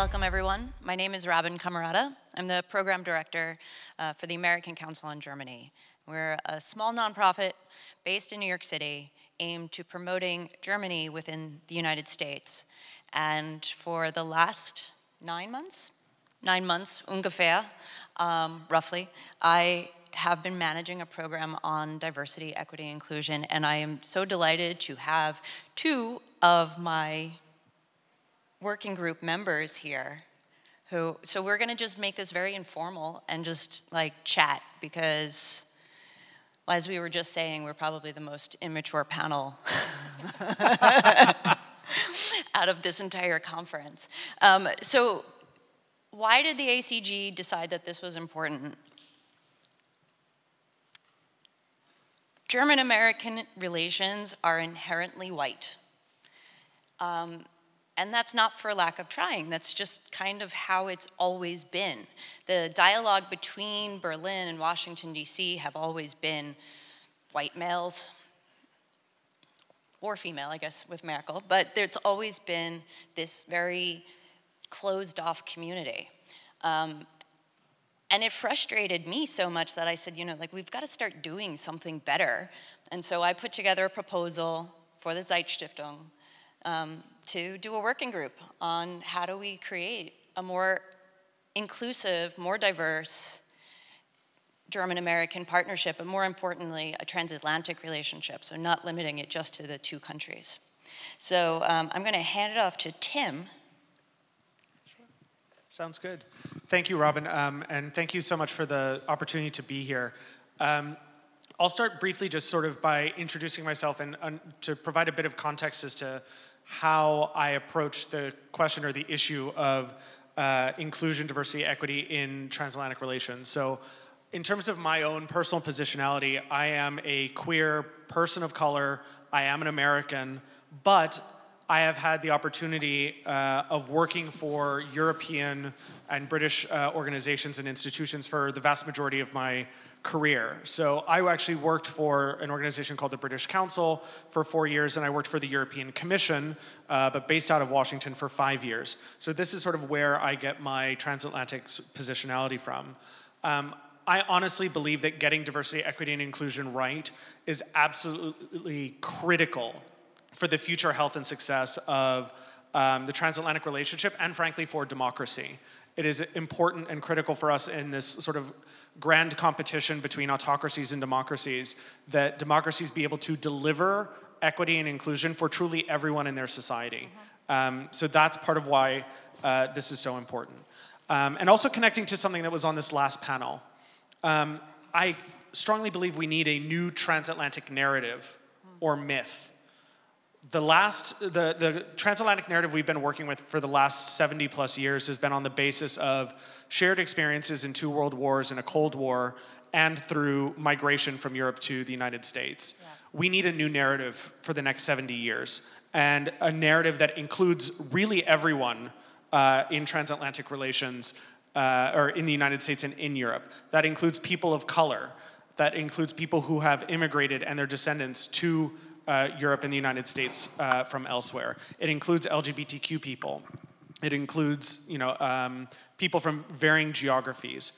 Welcome, everyone. My name is Robin Cammarota. I'm the program director for the American Council on Germany. We're a small nonprofit based in New York City aimed to promoting Germany within the United States. And for the last 9 months ungefähr, roughly, I have been managing a program on diversity, equity, inclusion, and I am so delighted to have two of my working group members here so we're gonna just make this very informal and just like chat because as we were just saying, we're probably the most immature panel out of this entire conference. So why did the ACG decide that this was important? German-American relations are inherently white. And that's not for lack of trying, that's just kind of how it's always been. The dialogue between Berlin and Washington, D.C. have always been white males, or female, I guess, with Merkel, but there's always been this very closed-off community. And it frustrated me so much that I said, you know, like, we've got to start doing something better. And so I put together a proposal for the ZEIT-Stiftung to do a working group on how do we create a more inclusive, more diverse German-American partnership, but more importantly, a transatlantic relationship, so not limiting it just to the two countries. So I'm going to hand it off to Tim. Sure. Sounds good. Thank you, Robin, and thank you so much for the opportunity to be here. I'll start briefly just sort of by introducing myself and to provide a bit of context as to how I approach the question or the issue of inclusion, diversity, equity in transatlantic relations. So in terms of my own personal positionality, I am a queer person of color, I am an American, but I have had the opportunity of working for European and British organizations and institutions for the vast majority of my career. So I actually worked for an organization called the British Council for 4 years, and I worked for the European Commission, but based out of Washington for 5 years. So this is sort of where I get my transatlantic positionality from. I honestly believe that getting diversity, equity, and inclusion right is absolutely critical for the future health and success of the transatlantic relationship and frankly for democracy. It is important and critical for us in this sort of grand competition between autocracies and democracies that democracies be able to deliver equity and inclusion for truly everyone in their society. So that's part of why this is so important. And also connecting to something that was on this last panel. I strongly believe we need a new transatlantic narrative or myth. The transatlantic narrative we've been working with for the last 70 plus years has been on the basis of shared experiences in 2 world wars and a Cold War and through migration from Europe to the United States. Yeah. We need a new narrative for the next 70 years and a narrative that includes really everyone in transatlantic relations or in the United States and in Europe. That includes people of color. That includes people who have immigrated and their descendants to Europe and the United States from elsewhere. It includes LGBTQ people. It includes, you know, people from varying geographies.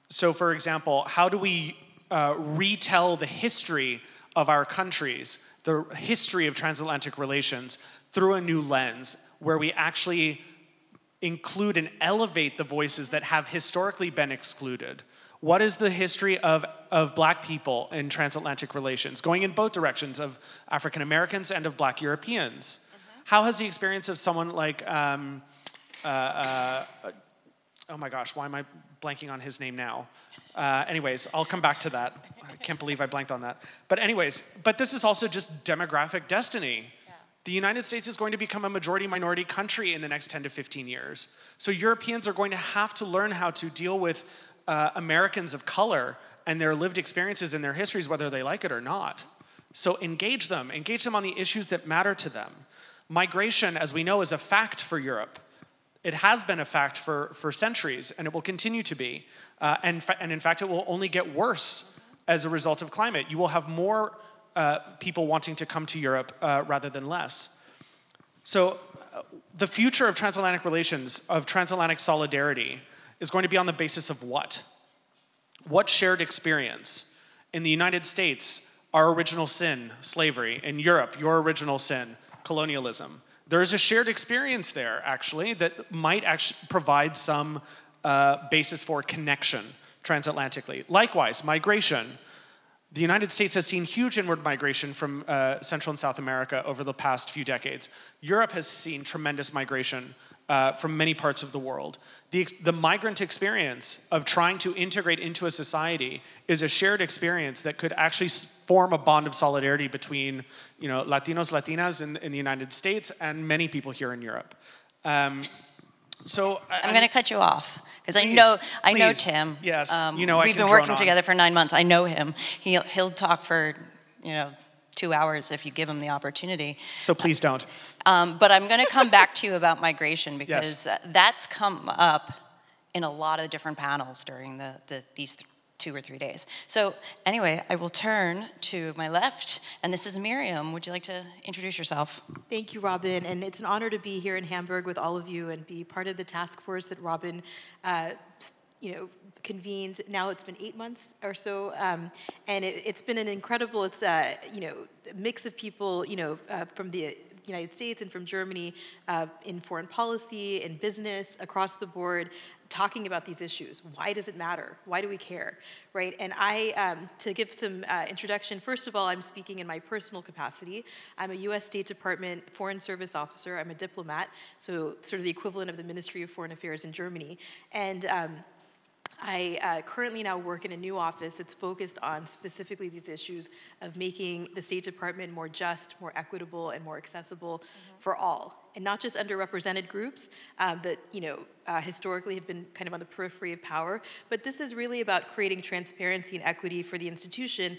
So, for example, how do we retell the history of our countries, the history of transatlantic relations, through a new lens, where we actually include and elevate the voices that have historically been excluded? What is the history of black people in transatlantic relations, going in both directions, of African Americans and of black Europeans? How has the experience of someone like, oh my gosh, why am I blanking on his name now? Anyways, I'll come back to that. I can't believe I blanked on that. But anyways, but this is also just demographic destiny. Yeah. The United States is going to become a majority-minority country in the next 10 to 15 years. So Europeans are going to have to learn how to deal with Americans of color and their lived experiences and their histories, whether they like it or not. So engage them on the issues that matter to them. Migration, as we know, is a fact for Europe. It has been a fact for centuries, and it will continue to be. And in fact, it will only get worse as a result of climate. You will have more people wanting to come to Europe rather than less. So the future of transatlantic relations, of transatlantic solidarity, is going to be on the basis of what? What shared experience? In the United States, our original sin, slavery. In Europe, your original sin, colonialism. There is a shared experience there, actually, that might actually provide some basis for connection transatlantically. Likewise, migration. The United States has seen huge inward migration from Central and South America over the past few decades. Europe has seen tremendous migration from many parts of the world. The migrant experience of trying to integrate into a society is a shared experience that could actually form a bond of solidarity between, Latinos, Latinas in the United States and many people here in Europe. So I'm going to cut you off because I know Tim. Yes, we've been working together for 9 months. I know him. He'll talk for 2 hours if you give him the opportunity. So please don't. But I'm going to come back to you about migration because that's come up in a lot of different panels during these 2 or 3 days. So anyway, I will turn to my left, and this is Maryum. Would you like to introduce yourself? Thank you, Robin, and it's an honor to be here in Hamburg with all of you and be part of the task force that Robin convened. Now it's been 8 months or so, and it's been an incredible, mix of people, from the United States and from Germany in foreign policy, in business, across the board, talking about these issues. Why does it matter? Why do we care, right? And to give some introduction, first of all, I'm speaking in my personal capacity. I'm a U.S. State Department Foreign Service officer. I'm a diplomat, so sort of the equivalent of the Ministry of Foreign Affairs in Germany. And I currently now work in a new office that's focused on specifically these issues of making the State Department more just, more equitable, and more accessible for all. And not just underrepresented groups that historically have been kind of on the periphery of power, but this is really about creating transparency and equity for the institution,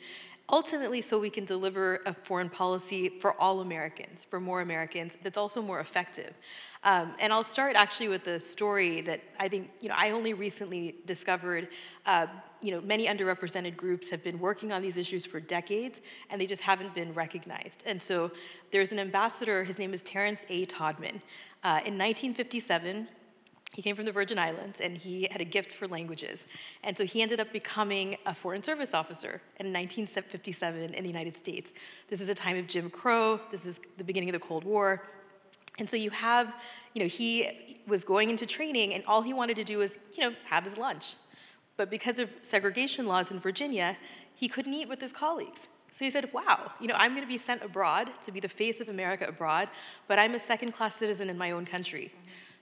ultimately so we can deliver a foreign policy for all Americans, for more Americans, that's also more effective. And I'll start actually with a story that I think, I only recently discovered. Many underrepresented groups have been working on these issues for decades, and they just haven't been recognized. And so there's an ambassador, his name is Terrence A. Todman. In 1957, he came from the Virgin Islands, and he had a gift for languages. And so he ended up becoming a Foreign Service officer in 1957 in the United States. This is a time of Jim Crow. This is the beginning of the Cold War. And so you have, he was going into training, and all he wanted to do was, have his lunch. But because of segregation laws in Virginia, he couldn't eat with his colleagues. So he said, wow, I'm going to be sent abroad to be the face of America abroad, but I'm a second-class citizen in my own country.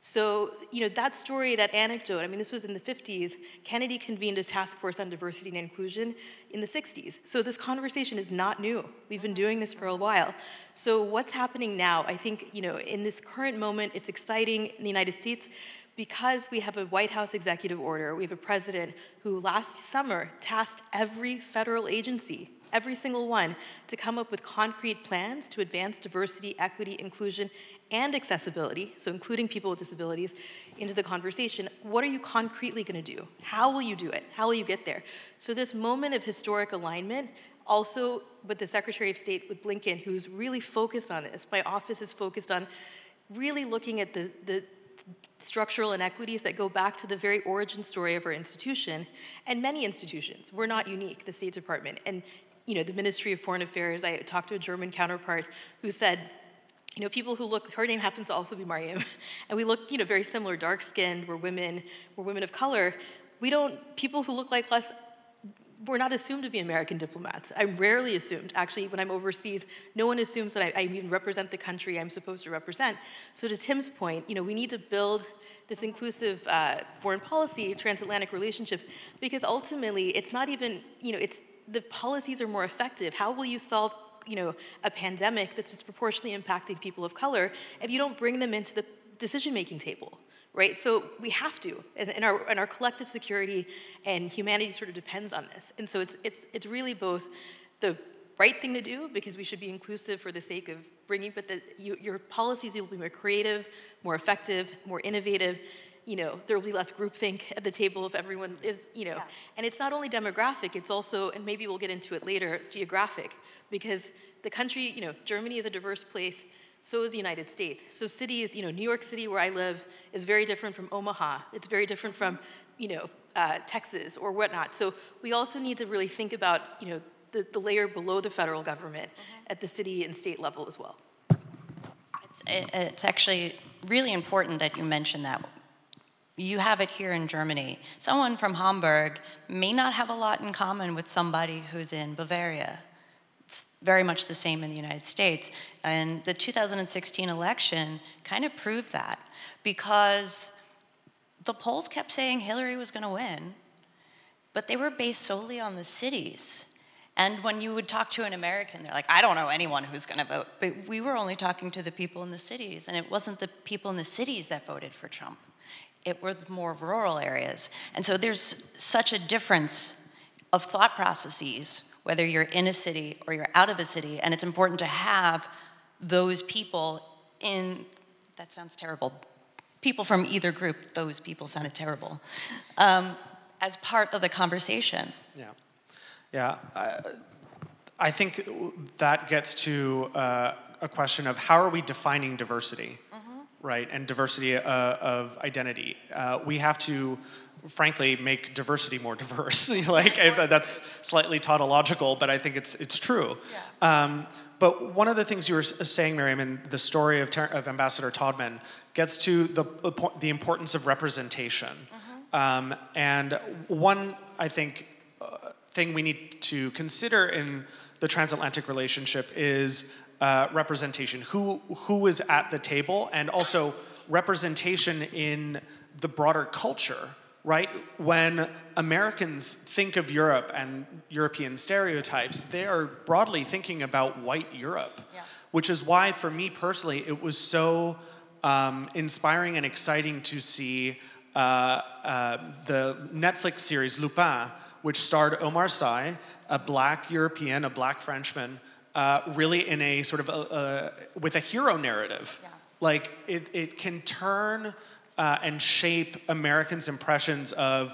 So, that story, that anecdote, this was in the 50s. Kennedy convened a task force on diversity and inclusion in the 60s. So this conversation is not new. We've been doing this for a while. So what's happening now? I think, in this current moment, it's exciting in the United States because we have a White House executive order. We have a president who last summer tasked every federal agency, every single one, to come up with concrete plans to advance diversity, equity, inclusion, and accessibility, so including people with disabilities, into the conversation. What are you concretely going to do? How will you do it? How will you get there? So this moment of historic alignment, also with the Secretary of State, with Blinken, who's really focused on this. My office is focused on really looking at the structural inequities that go back to the very origin story of our institution, and many institutions. We're not unique, the State Department. And the Ministry of Foreign Affairs, I talked to a German counterpart who said, people who look, her name happens to also be Maryum, and we look, very similar, dark-skinned, we're women of color. People who look like us, we're not assumed to be American diplomats. I'm rarely assumed. Actually, when I'm overseas, no one assumes that I even represent the country I'm supposed to represent. So to Tim's point, we need to build this inclusive foreign policy, transatlantic relationship, because ultimately, it's not even, the policies are more effective. How will you solve a pandemic that's disproportionately impacting people of color if you don't bring them into the decision-making table, right? So we have to, and our collective security and humanity sort of depends on this. And so it's really both the right thing to do, because we should be inclusive for the sake of bringing, but your policies will be more creative, more effective, more innovative. There will be less groupthink at the table if everyone is, Yeah. And it's not only demographic, it's also, and maybe we'll get into it later, geographic, because the country, Germany is a diverse place, So is the United States. So cities, New York City, where I live, is very different from Omaha. It's very different from, Texas or whatnot. So we also need to really think about, the layer below the federal government at the city and state level as well. It's actually really important that you mention that. You have it here in Germany. Someone from Hamburg may not have a lot in common with somebody who's in Bavaria. It's very much the same in the United States. And the 2016 election kind of proved that, because the polls kept saying Hillary was going to win, but they were based solely on the cities. And when you would talk to an American, they're like, I don't know anyone who's going to vote. But we were only talking to the people in the cities, and it wasn't the people in the cities that voted for Trump. It were the more rural areas. And so there's such a difference of thought processes, whether you're in a city or you're out of a city, and it's important to have those people in, that sounds terrible, people from either group, those people sounded terrible, as part of the conversation. Yeah, I think that gets to a question of how are we defining diversity, right? And diversity of identity. We have to, frankly, make diversity more diverse. If that's slightly tautological, but I think it's true. Yeah. But one of the things you were saying, Maryum, in the story of Ambassador Todman gets to the importance of representation. And one, I think, thing we need to consider in the transatlantic relationship is representation. Who is at the table, and also representation in the broader culture, right? When Americans think of Europe and European stereotypes, they are broadly thinking about white Europe, which is why, for me personally, it was so inspiring and exciting to see the Netflix series Lupin, which starred Omar Sy, a black European, a black Frenchman, really in a sort of with a hero narrative. Yeah. It can turn and shape Americans' impressions of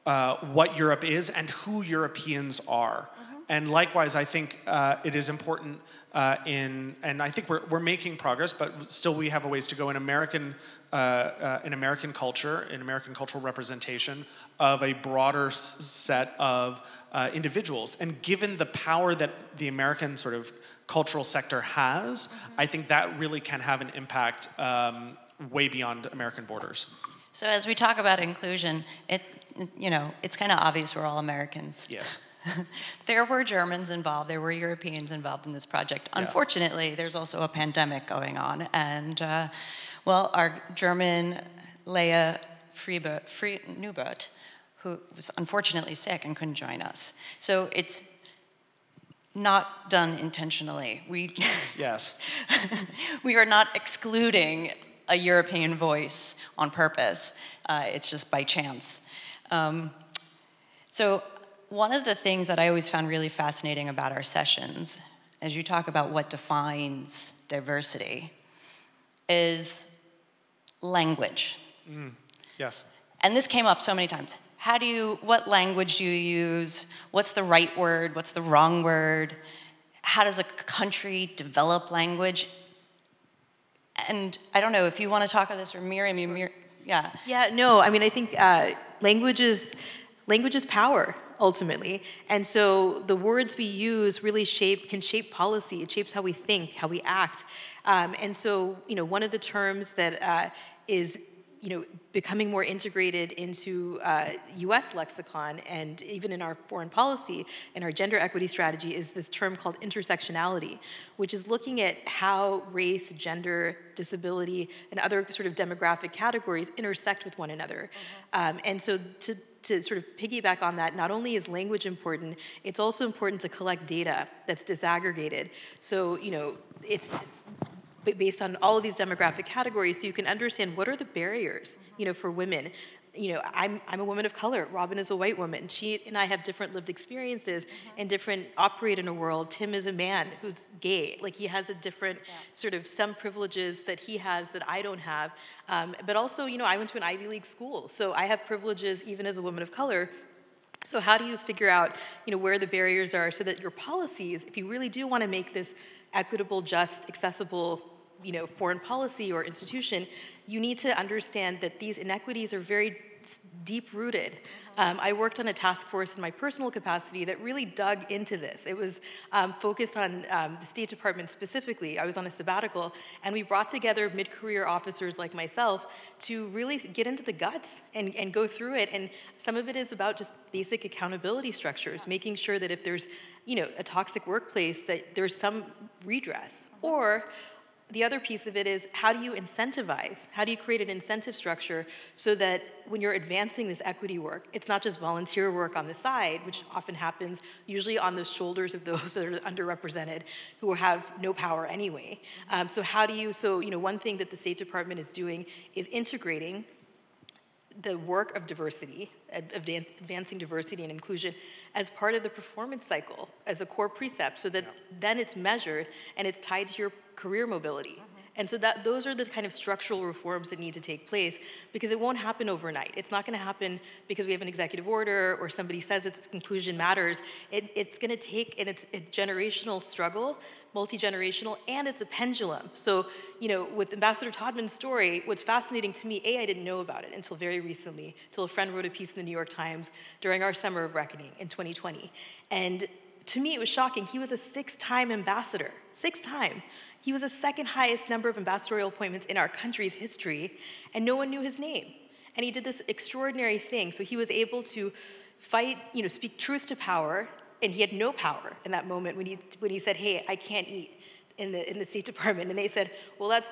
what Europe is and who Europeans are. And likewise, I think it is important and I think we're making progress, but still we have a ways to go in American culture, in American cultural representation of a broader set of individuals. And given the power that the American sort of cultural sector has, I think that really can have an impact way beyond American borders. So as we talk about inclusion, it's kind of obvious we're all Americans. Yes. There were Germans involved, there were Europeans involved in this project. Yeah. Unfortunately, there's also a pandemic going on, and our German Neubert, who was unfortunately sick and couldn't join us. So it's not done intentionally. Yes. We are not excluding a European voice on purpose. It's just by chance. So one of the things that I always found really fascinating about our sessions, as you talk about what defines diversity, is language. Yes. And this came up so many times. What language do you use? What's the right word? What's the wrong word? How does a country develop language? And I don't know if you want to talk about this, or Maryum, yeah. Yeah, no, I mean, I think language is power, ultimately. And so the words we use really can shape policy. It shapes how we think, how we act. And so, one of the terms that is, becoming more integrated into U.S. lexicon and even in our foreign policy and our gender equity strategy is this term called intersectionality, which is looking at how race, gender, disability, and other sort of demographic categories intersect with one another. And so to sort of piggyback on that, not only is language important, it's also important to collect data that's disaggregated. So, it's based on all of these demographic categories, so you can understand what are the barriers, for women. I'm a woman of color. Robin is a white woman. She and I have different lived experiences and operate in a world. Tim is a man who's gay. He has a different sort of some privileges that he has that I don't have. But also, I went to an Ivy League school, so I have privileges even as a woman of color. So how do you figure out, where the barriers are so that your policies, if you really do want to make this equitable, just, accessible, foreign policy or institution, you need to understand that these inequities are very deep-rooted. I worked on a task force in my personal capacity that really dug into this. It was focused on the State Department specifically. I was on a sabbatical, and we brought together mid-career officers like myself to really get into the guts and go through it. And some of it is about just basic accountability structures, making sure that if there's a toxic workplace, that there's some redress. Or the other piece of it is, how do you incentivize? How do you create an incentive structure so that when you're advancing this equity work, it's not just volunteer work on the side, which often happens usually on the shoulders of those that are underrepresented who have no power anyway. So one thing that the State Department is doing is integrating the work of diversity, advancing diversity and inclusion as part of the performance cycle, as a core precept, so that then it's measured and it's tied to your career mobility. And so those are the kind of structural reforms that need to take place, because it won't happen overnight. It's not gonna happen because we have an executive order or somebody says inclusion matters. It's gonna take, and it's a generational struggle, multi-generational, and it's a pendulum. So, with Ambassador Todman's story, what's fascinating to me, I didn't know about it until very recently, until a friend wrote a piece in the New York Times during our Summer of Reckoning in 2020. And to me, it was shocking. He was a 6-time ambassador, 6-time. He was the second highest number of ambassadorial appointments in our country's history, and no one knew his name. And he did this extraordinary thing. So he was able to fight, speak truth to power, and he had no power in that moment when he said, "Hey, I can't eat," in the State Department. And they said, "Well, that's,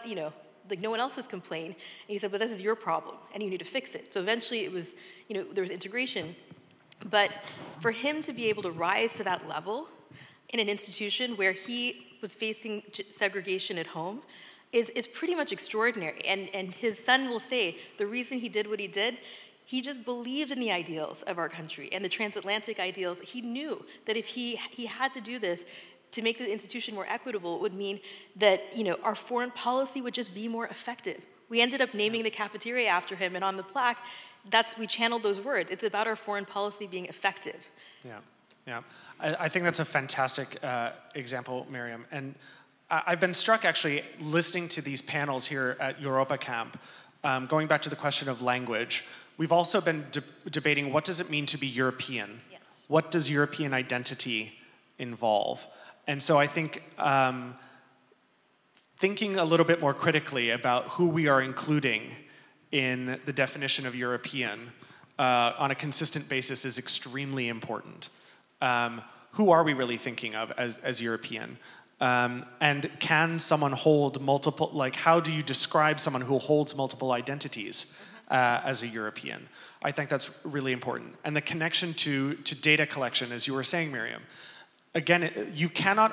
like no one else has complained." And he said, "But this is your problem, and you need to fix it." So eventually it was, there was integration. But for him to be able to rise to that level in an institution where he was facing segregation at home is pretty much extraordinary. And his son will say, the reason he did what he did, he just believed in the ideals of our country and the transatlantic ideals. He knew that if he had to do this to make the institution more equitable, it would mean that our foreign policy would just be more effective. We ended up naming the cafeteria after him, and on the plaque, we channeled those words. It's about our foreign policy being effective. Yeah. I think that's a fantastic example, Maryum. And I've been struck actually listening to these panels here at EuropaCamp, going back to the question of language. We've also been debating, what does it mean to be European? Yes. What does European identity involve? And so I think thinking a little bit more critically about who we are including in the definition of European on a consistent basis is extremely important. Who are we really thinking of as European? And can someone hold multiple, how do you describe someone who holds multiple identities as a European? I think that's really important. And the connection to data collection, as you were saying, Maryum. Again, you cannot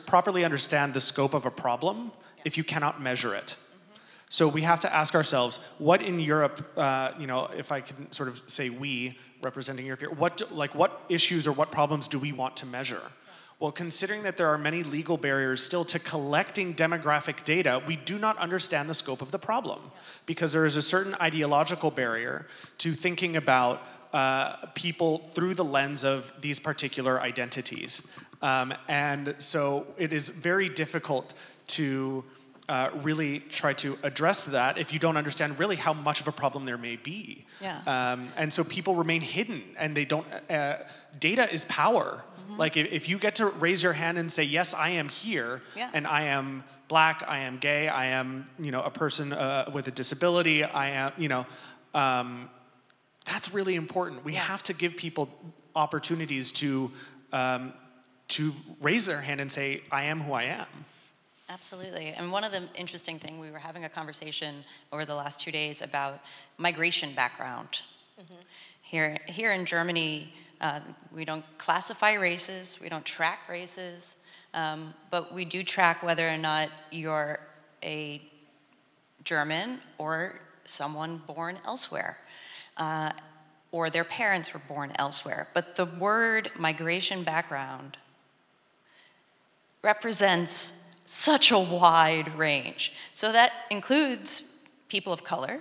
properly understand the scope of a problem if you cannot measure it. So we have to ask ourselves, what in Europe, if I can sort of say we, representing Europe here, what issues or what problems do we want to measure? Well, considering that there are many legal barriers still to collecting demographic data, we do not understand the scope of the problem, because there is a certain ideological barrier to thinking about people through the lens of these particular identities. And so it is very difficult to really try to address that if you don't understand really how much of a problem there may be. Yeah. And so people remain hidden, and they don't, data is power. Like if you get to raise your hand and say, yes, I am here, and I am black, I am gay, I am, a person with a disability, I am, that's really important. We have to give people opportunities to raise their hand and say, I am who I am. Absolutely. And one of the interesting things, we were having a conversation over the last 2 days about migration background. Here in Germany, we don't classify races, we don't track races, but we do track whether or not you're a German or someone born elsewhere, or their parents were born elsewhere. But the word migration background represents such a wide range. So that includes people of color,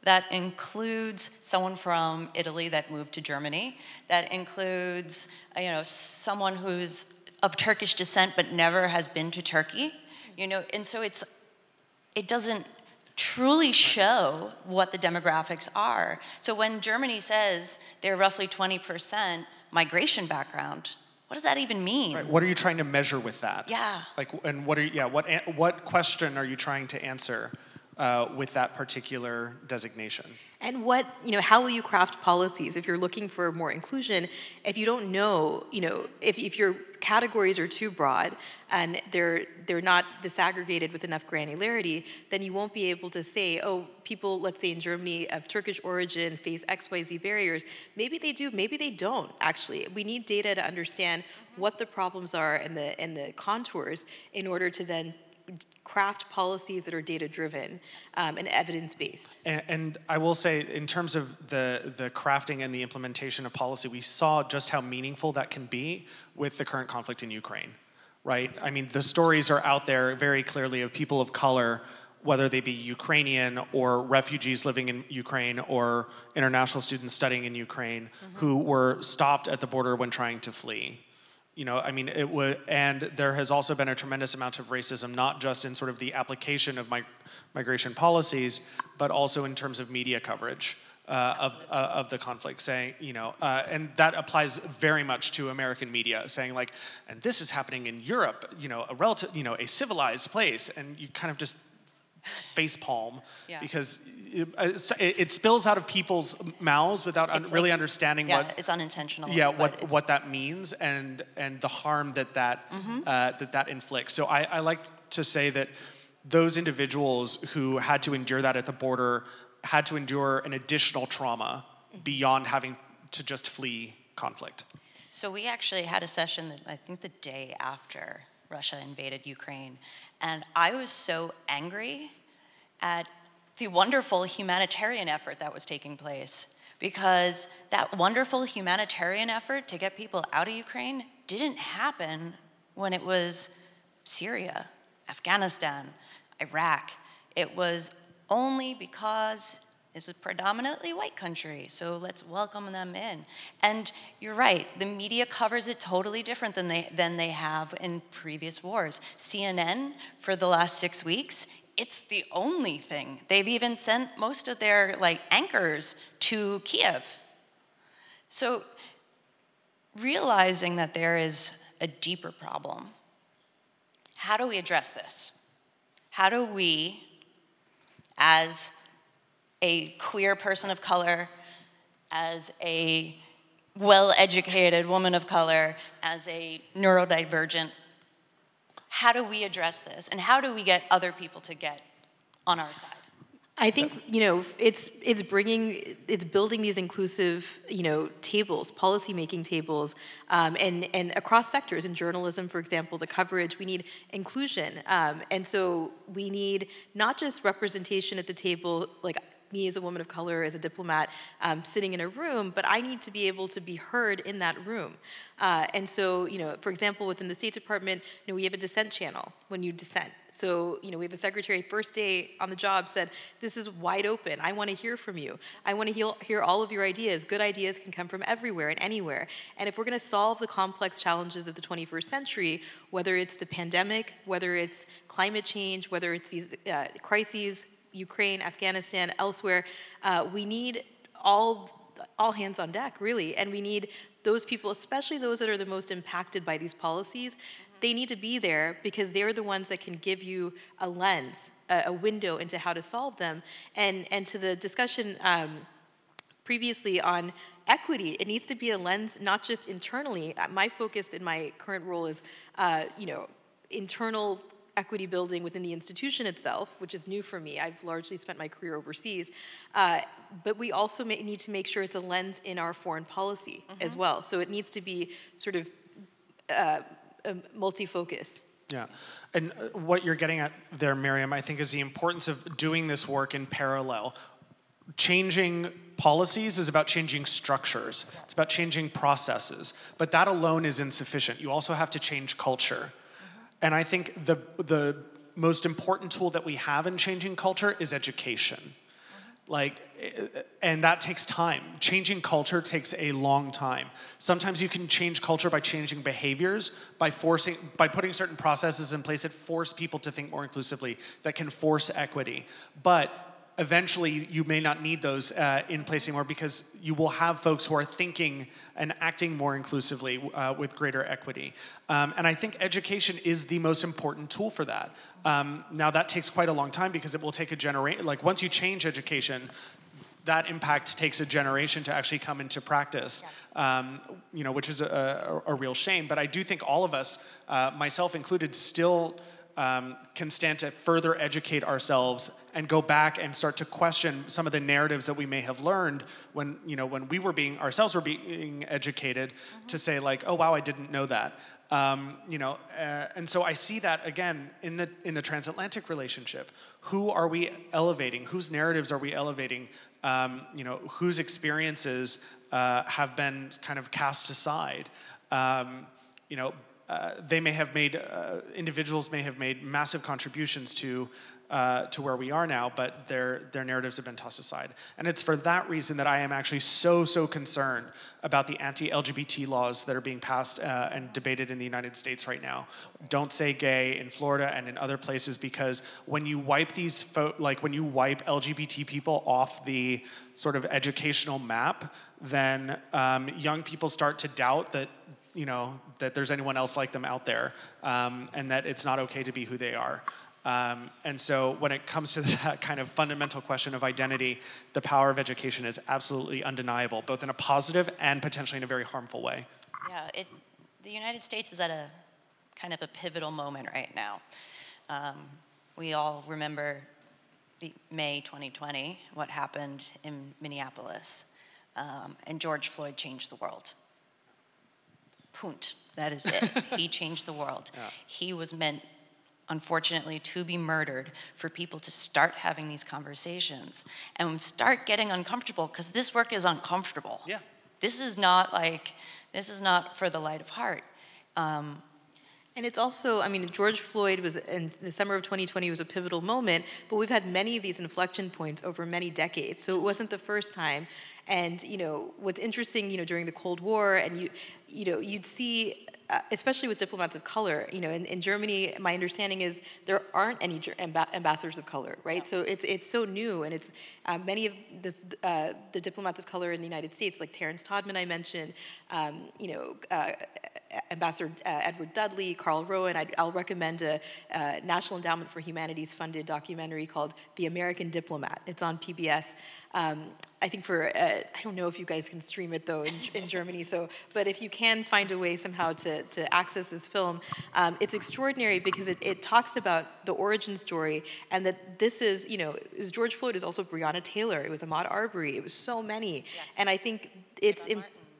that includes someone from Italy that moved to Germany, that includes someone who's of Turkish descent but never has been to Turkey, and so it doesn't truly show what the demographics are. So when Germany says they're roughly 20% migration background, what does that even mean? Right. What are you trying to measure with that? Yeah. Like, and what are you, what question are you trying to answer with that particular designation? And what, how will you craft policies if you're looking for more inclusion, if you don't know, if your categories are too broad and they're not disaggregated with enough granularity, then you won't be able to say, oh, people, let's say in Germany of Turkish origin face XYZ barriers. Maybe they do, maybe they don't, actually. We need data to understand what the problems are and the contours in order to then craft policies that are data-driven and evidence-based. And I will say, in terms of the crafting and the implementation of policy, we saw just how meaningful that can be with the current conflict in Ukraine, right? I mean, the stories are out there very clearly of people of color, whether they be Ukrainian or refugees living in Ukraine or international students studying in Ukraine, who were stopped at the border when trying to flee. I mean, and there has also been a tremendous amount of racism, not just in sort of the application of migration policies, but also in terms of media coverage of the conflict, saying, and that applies very much to American media, saying like, and this is happening in Europe, a civilized place, and you kind of just facepalm because it spills out of people's mouths without really understanding what it's unintentional. Yeah, what that means and the harm that inflicts. So I like to say that those individuals who had to endure that at the border had to endure an additional trauma beyond having to just flee conflict. So we actually had a session that I think the day after Russia invaded Ukraine, and I was so angry at the wonderful humanitarian effort that was taking place, because that wonderful humanitarian effort to get people out of Ukraine didn't happen when it was Syria, Afghanistan, Iraq. It was only because it's a predominantly white country, so let's welcome them in. And you're right, the media covers it totally different than they have in previous wars. CNN, for the last 6 weeks, it's the only thing. They've even sent most of their anchors to Kiev. So realizing that there is a deeper problem, how do we address this? How do we, as a queer person of color, as a well-educated woman of color, as a neurodivergent, how do we address this? And how do we get other people to get on our side? I think, it's building these inclusive, tables, policymaking tables, and across sectors. In journalism, for example, the coverage, we need inclusion. And so we need not just representation at the table, like me as a woman of color, as a diplomat, sitting in a room, but I need to be able to be heard in that room. And so, for example, within the State Department, we have a dissent channel when you dissent. So, we have a secretary, first day on the job, said, this is wide open. I want to hear from you. I want to hear all of your ideas. Good ideas can come from everywhere and anywhere. And if we're going to solve the complex challenges of the 21st century, whether it's the pandemic, whether it's climate change, whether it's these crises, Ukraine, Afghanistan, elsewhere, we need all hands on deck, really. And we need those people, especially those that are the most impacted by these policies, they need to be there because they're the ones that can give you a lens, a window into how to solve them. And to the discussion previously on equity, it needs to be a lens not just internally. My focus in my current role is, internal equity building within the institution itself, which is new for me. I've largely spent my career overseas. But we also need to make sure it's a lens in our foreign policy as well. So it needs to be sort of multi-focus. Yeah, and what you're getting at there, Maryum, I think is the importance of doing this work in parallel. Changing policies is about changing structures. It's about changing processes. But that alone is insufficient. You also have to change culture. And I think the most important tool that we have in changing culture is education. And that takes time. Changing culture takes a long time. Sometimes you can change culture by changing behaviors, by putting certain processes in place that force people to think more inclusively, that can force equity. But eventually, you may not need those in place anymore because you will have folks who are thinking and acting more inclusively with greater equity. And I think education is the most important tool for that. Now, that takes quite a long time because it will take a generation. Like, once you change education, that impact takes a generation to actually come into practice, which is a real shame. But I do think all of us, myself included, still can stand to further educate ourselves and go back and start to question some of the narratives that we may have learned when we were being educated, to say like, oh wow, I didn't know that. And so I see that again in the transatlantic relationship. Who are we elevating? Whose narratives are we elevating? Whose experiences have been kind of cast aside? They may have made, individuals may have made massive contributions to where we are now, but their narratives have been tossed aside. And it's for that reason that I am actually so concerned about the anti-LGBT laws that are being passed and debated in the United States right now. Don't say gay in Florida and in other places, because when you wipe when you wipe LGBT people off the sort of educational map, then young people start to doubt that that there's anyone else like them out there, and that it's not okay to be who they are. And so when it comes to that kind of fundamental question of identity, the power of education is absolutely undeniable, both in a positive and potentially in a very harmful way. Yeah, the United States is at a kind of a pivotal moment right now. We all remember May 2020, what happened in Minneapolis, and George Floyd changed the world. Punt. That is it. He changed the world. Yeah. He was meant, unfortunately, to be murdered for people to start having these conversations and start getting uncomfortable, because this work is uncomfortable. Yeah. This is not for the light of heart. And it's also, George Floyd was, in the summer of 2020, was a pivotal moment, but we've had many of these inflection points over many decades, so it wasn't the first time. And, what's interesting, during the Cold War, and you'd see, especially with diplomats of color, in Germany, my understanding is there aren't any ambassadors of color, right? Yeah. So it's so new, and it's many of the diplomats of color in the United States, like Terrence Todman I mentioned, Ambassador Edward Dudley, Carl Rowan. I'll recommend a National Endowment for Humanities funded documentary called The American Diplomat. It's on PBS. I think I don't know if you guys can stream it though in Germany, but if you can find a way somehow to access this film, it's extraordinary because it talks about the origin story, and that this is, it was George Floyd, it was also Breonna Taylor, it was Ahmaud Arbery, it was so many. Yes. And I think it's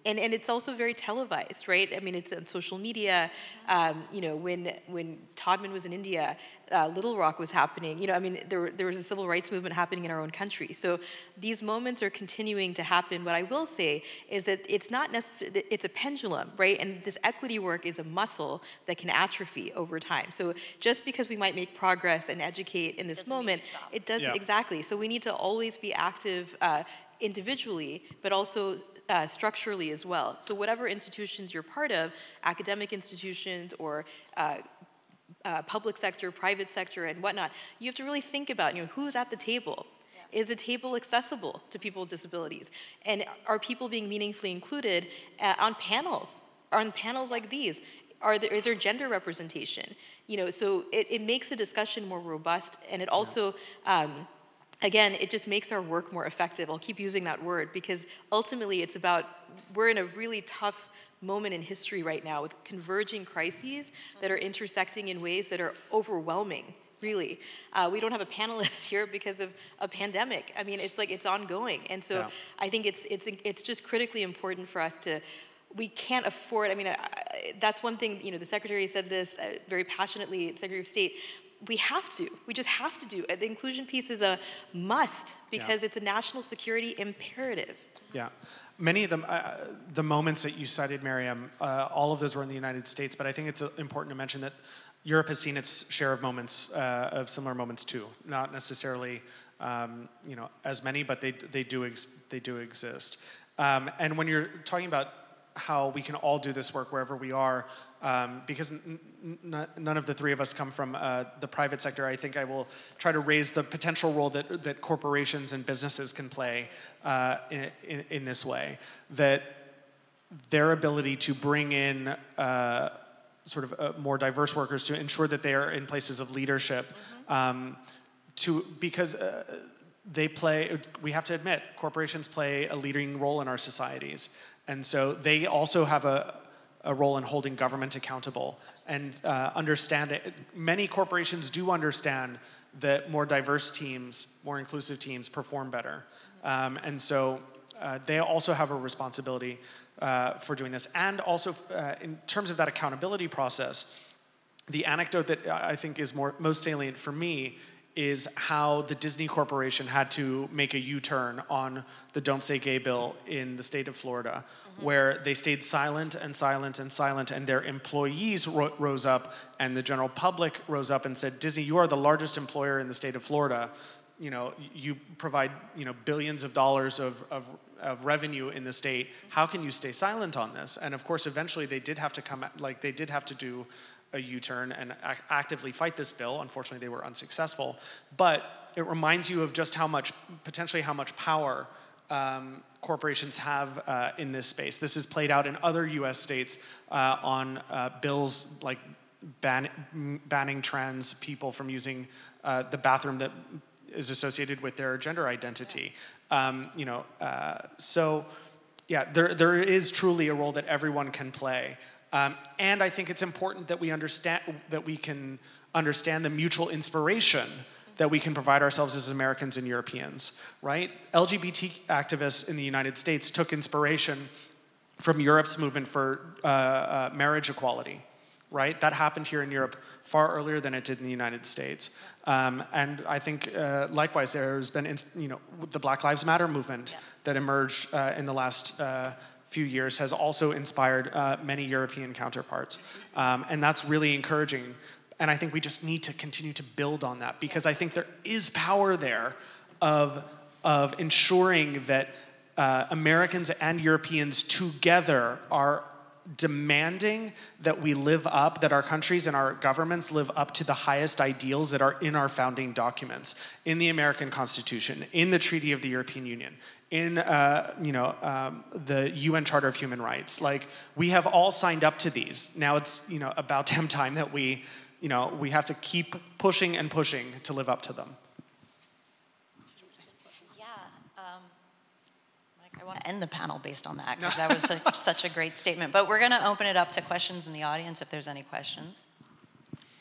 and it's also very televised, right? It's on social media. When Todman was in India, Little Rock was happening. There was a civil rights movement happening in our own country. So these moments are continuing to happen. What I will say is that it's not necessarily, it's a pendulum, right? And this equity work is a muscle that can atrophy over time. So just because we might make progress and educate in this moment, it doesn't, yeah. Exactly. So we need to always be active individually, but also structurally as well. So whatever institutions you're part of, academic institutions or public sector, private sector, and whatnot, you have to really think about, who's at the table. Yeah. Is the table accessible to people with disabilities? And are people being meaningfully included on panels? On panels like these? Is there gender representation? So it makes the discussion more robust, and it also, again, it just makes our work more effective. I'll keep using that word because ultimately it's about, we're in a really tough moment in history right now with converging crises that are intersecting in ways that are overwhelming, really. We don't have a panelist here because of a pandemic. It's ongoing. And so yeah. I think it's just critically important for us we can't afford, that's one thing, the Secretary said this very passionately, Secretary of State, we just have to do it. The inclusion piece is a must because yeah. It's a national security imperative. Yeah, many of them, the moments that you cited, Maryum, all of those were in the United States, but I think it's important to mention that Europe has seen its share of moments, of similar moments too, not necessarily as many, but they do exist. And when you're talking about how we can all do this work wherever we are, because none of the three of us come from the private sector, I think I will try to raise the potential role that corporations and businesses can play in this way. That their ability to bring in more diverse workers to ensure that they are in places of leadership, because we have to admit, corporations play a leading role in our societies. And so they also have a role in holding government accountable and understand it. Many corporations do understand that more diverse teams, more inclusive teams perform better. And so they also have a responsibility for doing this. And also in terms of that accountability process, the anecdote that I think is most salient for me is how the Disney Corporation had to make a U-turn on the Don't Say Gay bill in the state of Florida, where they stayed silent and silent and silent, and their employees rose up, and the general public rose up and said, Disney, you are the largest employer in the state of Florida. You provide billions of dollars of revenue in the state. How can you stay silent on this? And of course, eventually they did have to do a U-turn and actively fight this bill. Unfortunately, they were unsuccessful. But it reminds you of just potentially how much power corporations have in this space. This is played out in other US states on bills like banning trans people from using the bathroom that is associated with their gender identity. So yeah, there is truly a role that everyone can play. And I think it's important that we can understand the mutual inspiration that we can provide ourselves as Americans and Europeans, right? LGBT activists in the United States took inspiration from Europe's movement for marriage equality, right? That happened here in Europe far earlier than it did in the United States. And I think likewise there's been, the Black Lives Matter movement that emerged in the last few years has also inspired many European counterparts. And that's really encouraging. And I think we just need to continue to build on that, because I think there is power there of ensuring that Americans and Europeans together are demanding that we live up, that our countries and our governments live up to the highest ideals that are in our founding documents, in the American Constitution, in the Treaty of the European Union, in the UN Charter of Human Rights. Like, we have all signed up to these. Now it's about damn time that we have to keep pushing and pushing to live up to them. I want to end the panel based on that, because that was such a great statement. But we're going to open it up to questions in the audience if there's any questions.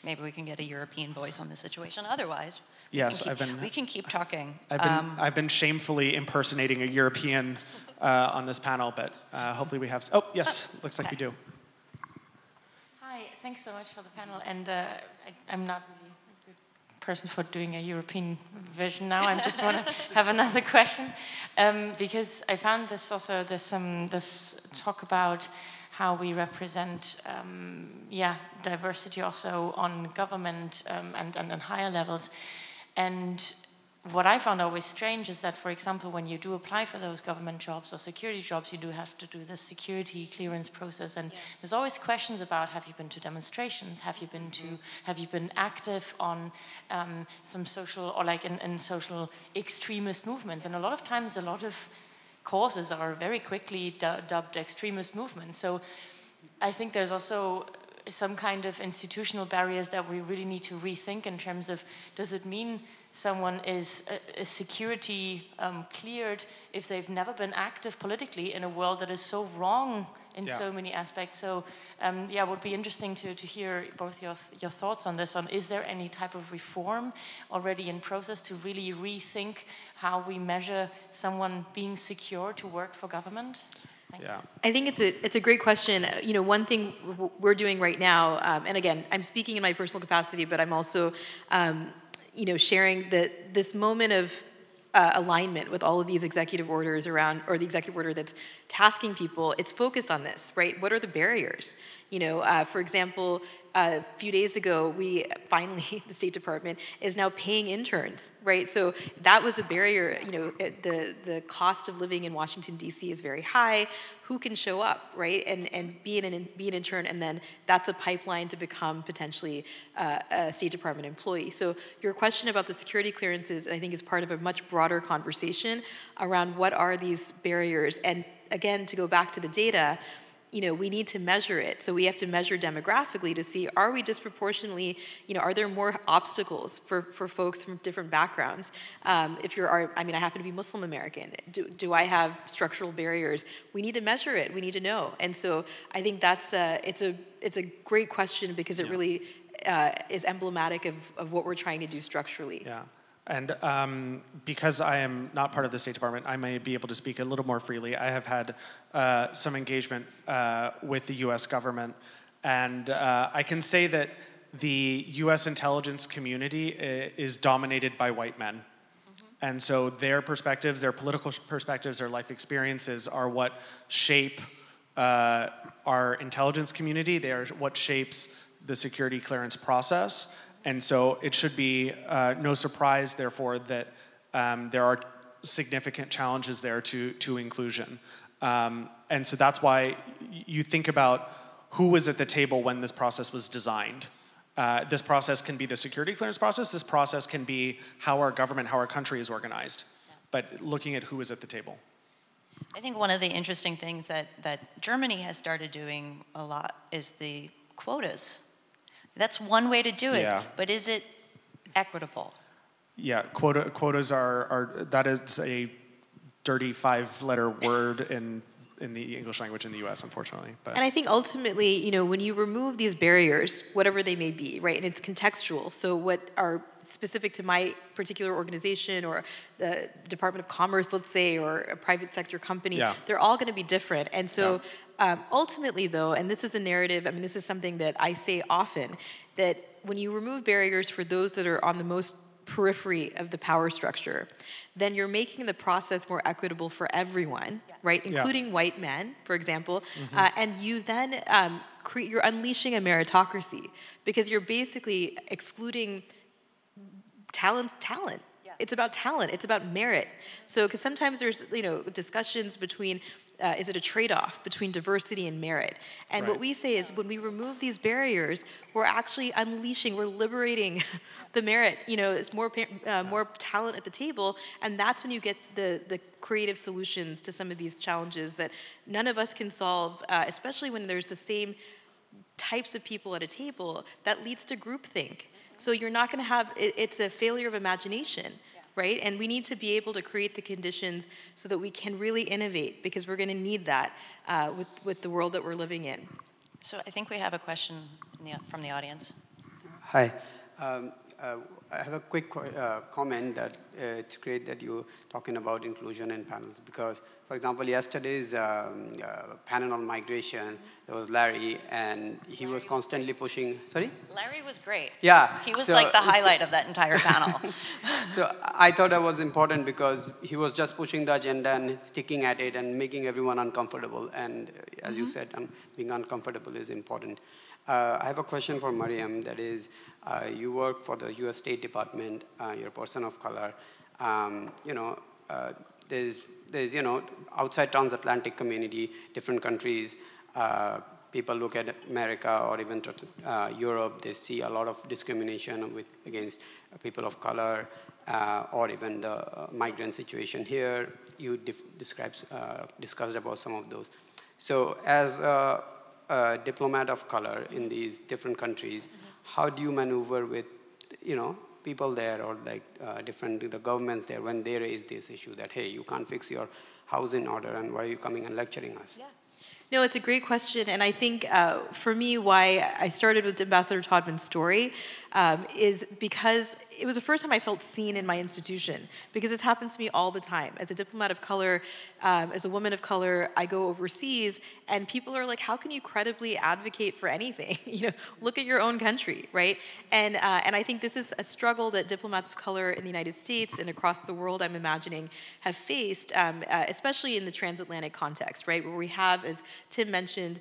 Maybe we can get a European voice on the situation. Otherwise, we can keep talking. I've been shamefully impersonating a European on this panel, but hopefully we have. Oh, yes, looks like we do. Hi, thanks so much for the panel. And I'm not really a good person for doing a European version now. I just want to have another question, because I found this also, this talk about how we represent diversity also on government and on higher levels. And what I found always strange is that, for example, when you do apply for those government jobs or security jobs, you do have to do the security clearance process. And there's always questions about, have you been to demonstrations? Have you been active on some social, or like in social extremist movements? And a lot of times, a lot of causes are very quickly dubbed extremist movements. So I think there's also some kind of institutional barriers that we really need to rethink in terms of, does it mean someone is a security cleared if they've never been active politically in a world that is so wrong in so many aspects? So it would be interesting to hear both your thoughts on this, on is there any type of reform already in process to really rethink how we measure someone being secure to work for government? I think it's a great question. One thing we're doing right now, and again, I'm speaking in my personal capacity, but I'm also sharing that this moment of alignment with all of these executive orders around, or the executive order that's tasking people, it's focused on this, right? What are the barriers? For example, a few days ago, we finally, the State Department is now paying interns, right? So that was a barrier. The cost of living in Washington, D.C. is very high. Who can show up, right? And be an intern, and then that's a pipeline to become potentially a State Department employee. So your question about the security clearances, I think, is part of a much broader conversation around what are these barriers. And again, to go back to the data, we need to measure it. So we have to measure demographically to see, are we disproportionately, are there more obstacles for folks from different backgrounds? I happen to be Muslim American. Do I have structural barriers? We need to measure it. We need to know. And so I think that's, it's a great question because it really is emblematic of what we're trying to do structurally. Yeah. And because I am not part of the State Department, I may be able to speak a little more freely. I have had some engagement with the US government, and I can say that the US intelligence community is dominated by white men. Mm-hmm. And so their perspectives, their political perspectives, their life experiences are what shape our intelligence community. They are what shapes the security clearance process. And so it should be no surprise, therefore, that there are significant challenges there to inclusion. And so that's why you think about who was at the table when this process was designed. This process can be the security clearance process. This process can be how our government, how our country is organized. But looking at who is at the table. I think one of the interesting things that Germany has started doing a lot is the quotas. That's one way to do it, but is it equitable? Yeah, quotas that is a dirty 5-letter word in the English language in the US, unfortunately. But. And I think ultimately, when you remove these barriers, whatever they may be, right, and it's contextual, so what are specific to my particular organization or the Department of Commerce, let's say, or a private sector company, they're all going to be different. And so ultimately, though, and this is a narrative, this is something that I say often, that when you remove barriers for those that are on the most periphery of the power structure, then you're making the process more equitable for everyone, right? Including white men, for example. Mm-hmm. And you then you're unleashing a meritocracy because you're basically excluding talent. Yeah. It's about talent. It's about merit. So, because sometimes there's discussions between. Is it a trade-off between diversity and merit? And what we say is when we remove these barriers, we're actually unleashing, we're liberating the merit. It's more talent at the table, and that's when you get the creative solutions to some of these challenges that none of us can solve, especially when there's the same types of people at a table. That leads to groupthink. So you're not going to have, it's a failure of imagination. Right? And we need to be able to create the conditions so that we can really innovate because we're going to need that with the world that we're living in. So I think we have a question from the audience. Hi. I have a quick comment that it's great that you're talking about inclusion in panels because, for example, yesterday's panel on migration, there was Larry, and he was constantly pushing, sorry? Larry was great. Yeah. He was like the highlight of that entire panel. So I thought that was important because he was just pushing the agenda and sticking at it and making everyone uncomfortable. And as you said, being uncomfortable is important. I have a question for Maryum, that is, you work for the US State Department, you're a person of color. There's outside transatlantic community, different countries, people look at America or even Europe, they see a lot of discrimination against people of color or even the migrant situation here. You discussed about some of those. So as a diplomat of color in these different countries, how do you maneuver with, people there or the governments there when they raise this issue that, hey, you can't fix your house in order and why are you coming and lecturing us? Yeah. No, it's a great question. And I think for me, why I started with Ambassador Todman's story is because it was the first time I felt seen in my institution, because this happens to me all the time. As a diplomat of color, as a woman of color, I go overseas, and people are like, how can you credibly advocate for anything? You know, look at your own country, right? And I think this is a struggle that diplomats of color in the United States and across the world, I'm imagining, have faced, especially in the transatlantic context, right? Where we have, as Tim mentioned,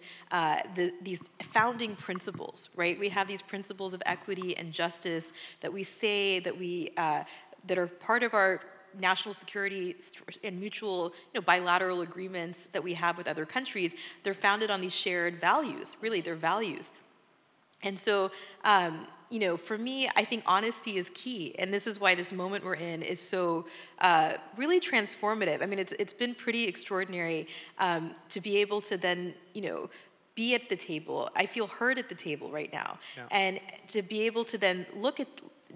these founding principles, right? We have these principles of equity and justice that we say that that are part of our national security and mutual, bilateral agreements that we have with other countries. They're founded on these shared values. Really, they're values. And so, for me, I think honesty is key, and this is why this moment we're in is so really transformative. I mean, it's been pretty extraordinary to be able to then, be at the table. I feel heard at the table right now, and to be able to then look at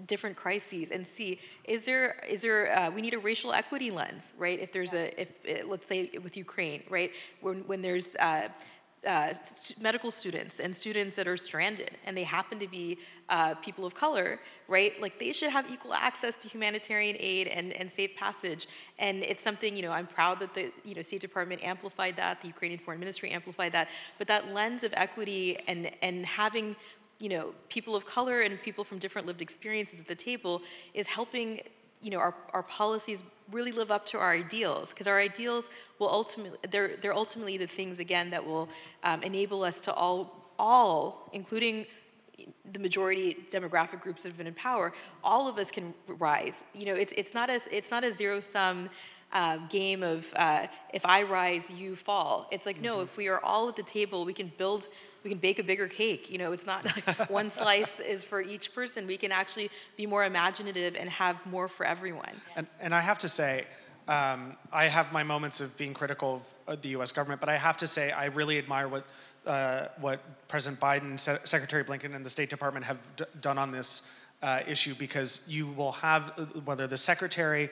different crises and see, is there we need a racial equity lens, right? If there's let's say with Ukraine, right, when there's medical students and students that are stranded and they happen to be people of color, right? Like, they should have equal access to humanitarian aid and safe passage. And it's something, I'm proud that the State Department amplified that, the Ukrainian Foreign Ministry amplified that, but that lens of equity and having people of color and people from different lived experiences at the table is helping our policies really live up to our ideals, because our ideals will ultimately, they're ultimately the things, again, that will enable us to all, including the majority demographic groups that have been in power, all of us can rise. It's not a zero-sum game of if I rise, you fall. It's like, no, if we are all at the table, we can bake a bigger cake. It's not like one slice is for each person. We can actually be more imaginative and have more for everyone. And I have to say, I have my moments of being critical of the U.S. government, but I have to say I really admire what President Biden, Secretary Blinken, and the State Department have done on this issue, because you will have, whether the Secretary,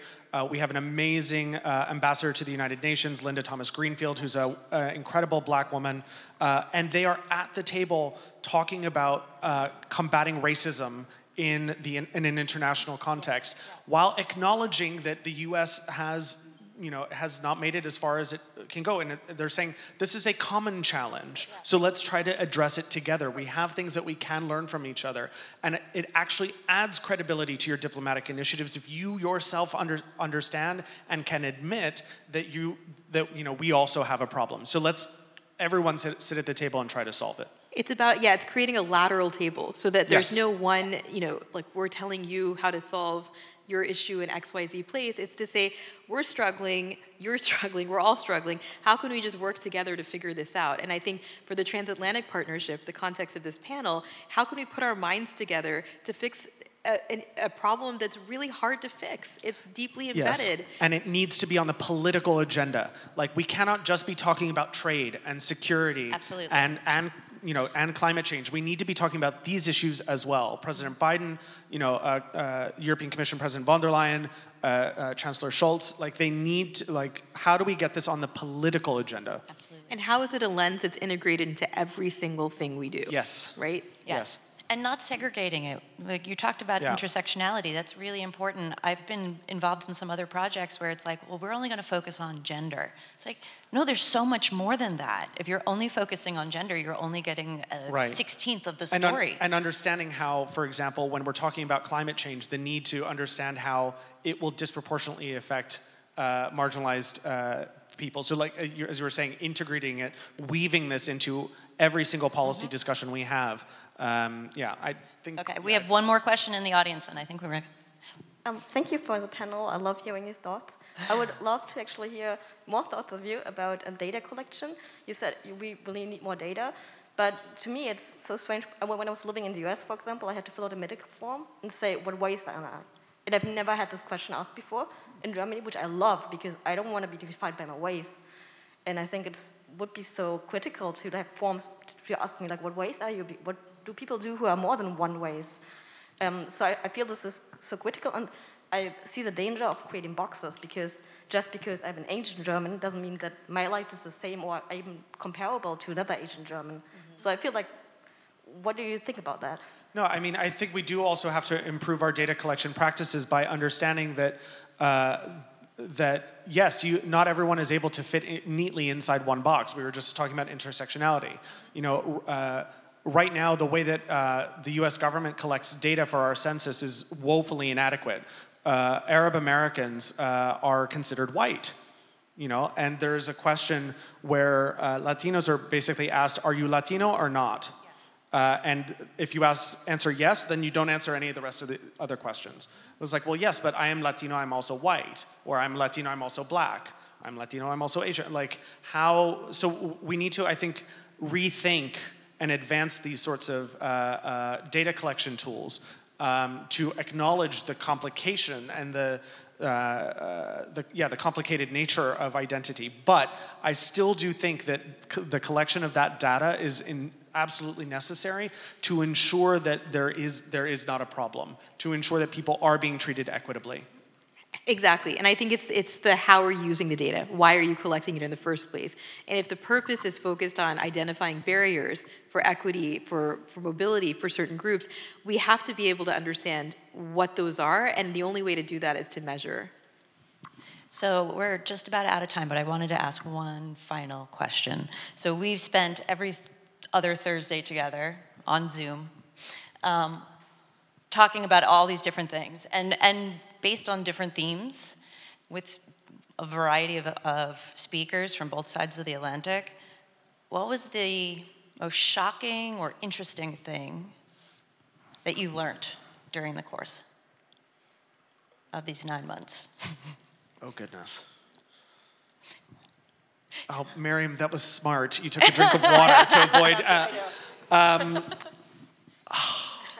we have an amazing ambassador to the United Nations, Linda Thomas-Greenfield, who's an incredible black woman, and they are at the table talking about combating racism in an international context, while acknowledging that the U.S. has not made it as far as it can go. And they're saying, this is a common challenge, so let's try to address it together. We have things that we can learn from each other. And it actually adds credibility to your diplomatic initiatives if you yourself understand and can admit that we also have a problem. So let's everyone sit at the table and try to solve it. It's about, it's creating a lateral table so that there's no one, like we're telling you how to solve your issue in XYZ place. It's to say, we're struggling, you're struggling, we're all struggling. How can we just work together to figure this out? And I think for the Transatlantic Partnership, the context of this panel, how can we put our minds together to fix a problem that's really hard to fix? It's deeply embedded. Yes. And it needs to be on the political agenda. Like, we cannot just be talking about trade and security. Absolutely. And climate change. We need to be talking about these issues as well. President Biden, European Commission President von der Leyen, Chancellor Scholz, they need to, how do we get this on the political agenda? Absolutely. And how is it a lens that's integrated into every single thing we do? Yes. Right? Yes. And not segregating it. Like, you talked about intersectionality. That's really important. I've been involved in some other projects where it's like, well, we're only going to focus on gender. It's like, no, there's so much more than that. If you're only focusing on gender, you're only getting a 16th of the story. And understanding how, for example, when we're talking about climate change, the need to understand how it will disproportionately affect marginalized people. So, as you were saying, integrating it, weaving this into every single policy discussion we have. I think. Okay, we have one more question in the audience, and I think we're ready. Thank you for the panel. I love hearing your thoughts. I would love to actually hear more thoughts of you about data collection. You said we really need more data, but to me it's so strange. When I was living in the US, for example, I had to fill out a medical form and say what waste am I? And I've never had this question asked before in Germany, which I love because I don't want to be defined by my waste. And I think it would be so critical to have forms to ask me, what waste are you? What do people do who are more than one waste? So I feel this is so critical, and I see the danger of creating boxes, because just because I'm an ancient German doesn't mean that my life is the same or even comparable to another ancient German. So I feel what do you think about that? No, I mean, I think we do also have to improve our data collection practices by understanding that yes, not everyone is able to fit neatly inside one box. We were just talking about intersectionality. You know, right now, the way that the U.S. government collects data for our census is woefully inadequate. Arab Americans are considered white, you know, and there's a question where Latinos are basically asked, are you Latino or not? And if you answer yes, then you don't answer any of the rest of the other questions. It was like, well, yes, but I am Latino, I'm also white. Or I'm Latino, I'm also black. I'm Latino, I'm also Asian. Like, how, so we need to, I think, rethink and advance these sorts of data collection tools to acknowledge the complication and the complicated nature of identity. But I still do think that the collection of that data is absolutely necessary to ensure that there is not a problem, to ensure that people are being treated equitably. Exactly, and I think it's the how are you using the data? Why are you collecting it in the first place? And if the purpose is focused on identifying barriers for equity, for mobility, for certain groups, we have to be able to understand what those are, and the only way to do that is to measure. So we're just about out of time, but I wanted to ask one final question. So we've spent every other Thursday together on Zoom, talking about all these different things, and based on different themes, with a variety of speakers from both sides of the Atlantic. What was the most shocking or interesting thing that you learned during the course of these 9 months? Oh, goodness. Oh, Maryum, that was smart. You took a drink of water to avoid...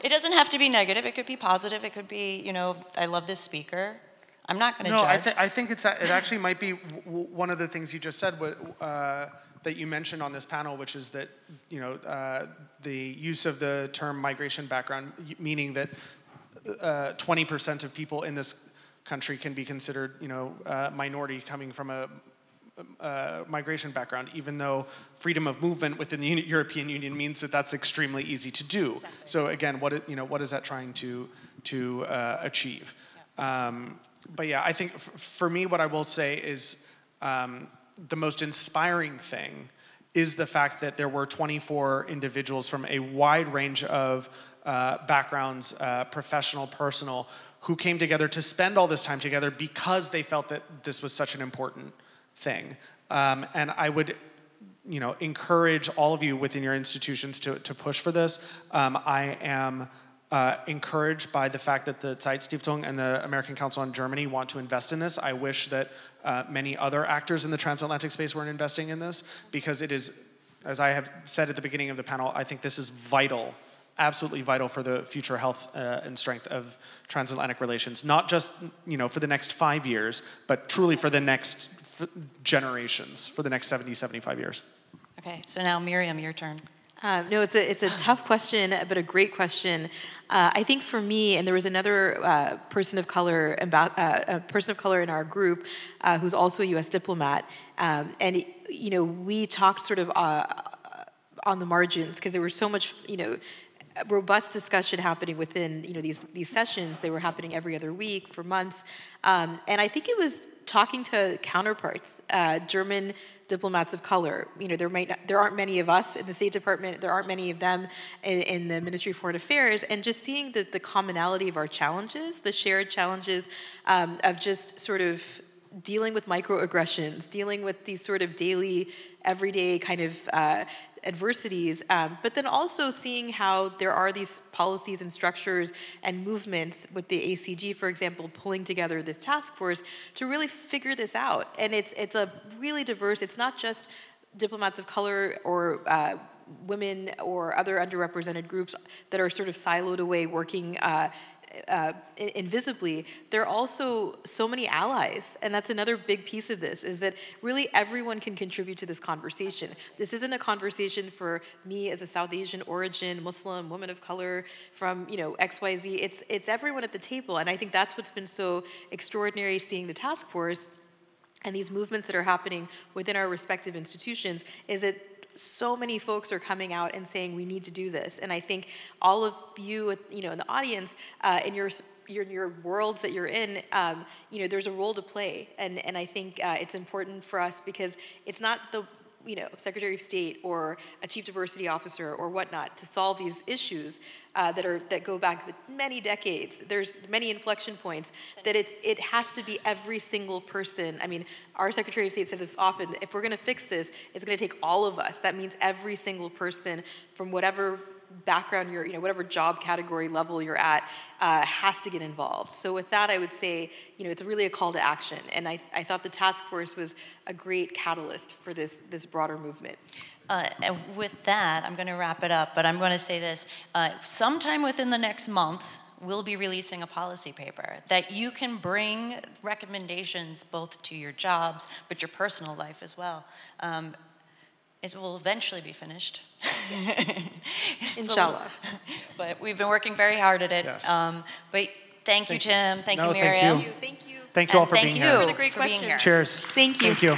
It doesn't have to be negative. It could be positive. It could be, you know, I love this speaker. I'm not going to judge. I think it actually might be one of the things you just said that you mentioned on this panel, which is that, you know, the use of the term migration background, meaning that 20% of people in this country can be considered, you know, minority coming from a migration background, even though freedom of movement within the European Union means that that's extremely easy to do. Exactly. So again, what is that trying to achieve? Yeah. But yeah, I think for me, what I will say is the most inspiring thing is the fact that there were 24 individuals from a wide range of backgrounds, professional, personal, who came together to spend all this time together because they felt that this was such an important thing. And I would, you know, encourage all of you within your institutions to push for this. I am encouraged by the fact that the ZEIT-Stiftung and the American Council on Germany want to invest in this. I wish that many other actors in the transatlantic space were investing in this, because it is, as I have said at the beginning of the panel, I think this is vital, absolutely vital for the future health and strength of transatlantic relations, not just, you know, for the next 5 years, but truly for the next generations, for the next 70, 75 years. Okay, so now Maryum, your turn. No, it's a tough question, but a great question. I think for me, and there was another person of color in our group who's also a U.S. diplomat, and you know, we talked sort of on the margins because there was so much, you know, robust discussion happening within, you know, these sessions. They were happening every other week for months, and I think it was talking to counterparts, German diplomats of color. You know, there aren't many of us in the State Department. There aren't many of them in the Ministry of Foreign Affairs, and just seeing the commonality of our challenges, the shared challenges of just sort of dealing with microaggressions, dealing with these sort of daily, everyday kind of adversities, but then also seeing how there are these policies and structures and movements with the ACG, for example, pulling together this task force to really figure this out. And it's a really diverse, it's not just diplomats of color or women or other underrepresented groups that are sort of siloed away working invisibly. There are also so many allies, and that's another big piece of this, is that really everyone can contribute to this conversation. This isn't a conversation for me as a South Asian origin, Muslim, woman of color from, you know, XYZ. It's everyone at the table, and I think that's what's been so extraordinary seeing the task force and these movements that are happening within our respective institutions, is that so many folks are coming out and saying we need to do this. And I think all of you, you know, in the audience, in your worlds that you're in, you know, there's a role to play. And I think it's important for us because it's not the, you know, Secretary of State or a Chief Diversity Officer or whatnot to solve these issues that go back many decades. There's many inflection points that it has to be every single person. I mean, our Secretary of State said this often, if we're gonna fix this, it's gonna take all of us. That means every single person from whatever background you're, you know, whatever job category level you're at, has to get involved. So with that, I would say, you know, it's really a call to action. And I thought the task force was a great catalyst for this broader movement. And with that, I'm going to wrap it up, but I'm going to say this. Sometime within the next month, we'll be releasing a policy paper that you can bring recommendations both to your jobs, but your personal life as well. It will eventually be finished. Inshallah. But we've been working very hard at it. Yes. But thank you, Tim. Thank you, Maryum. Thank you. Thank you all for being here. For the great questions. Cheers. Thank you. Thank you.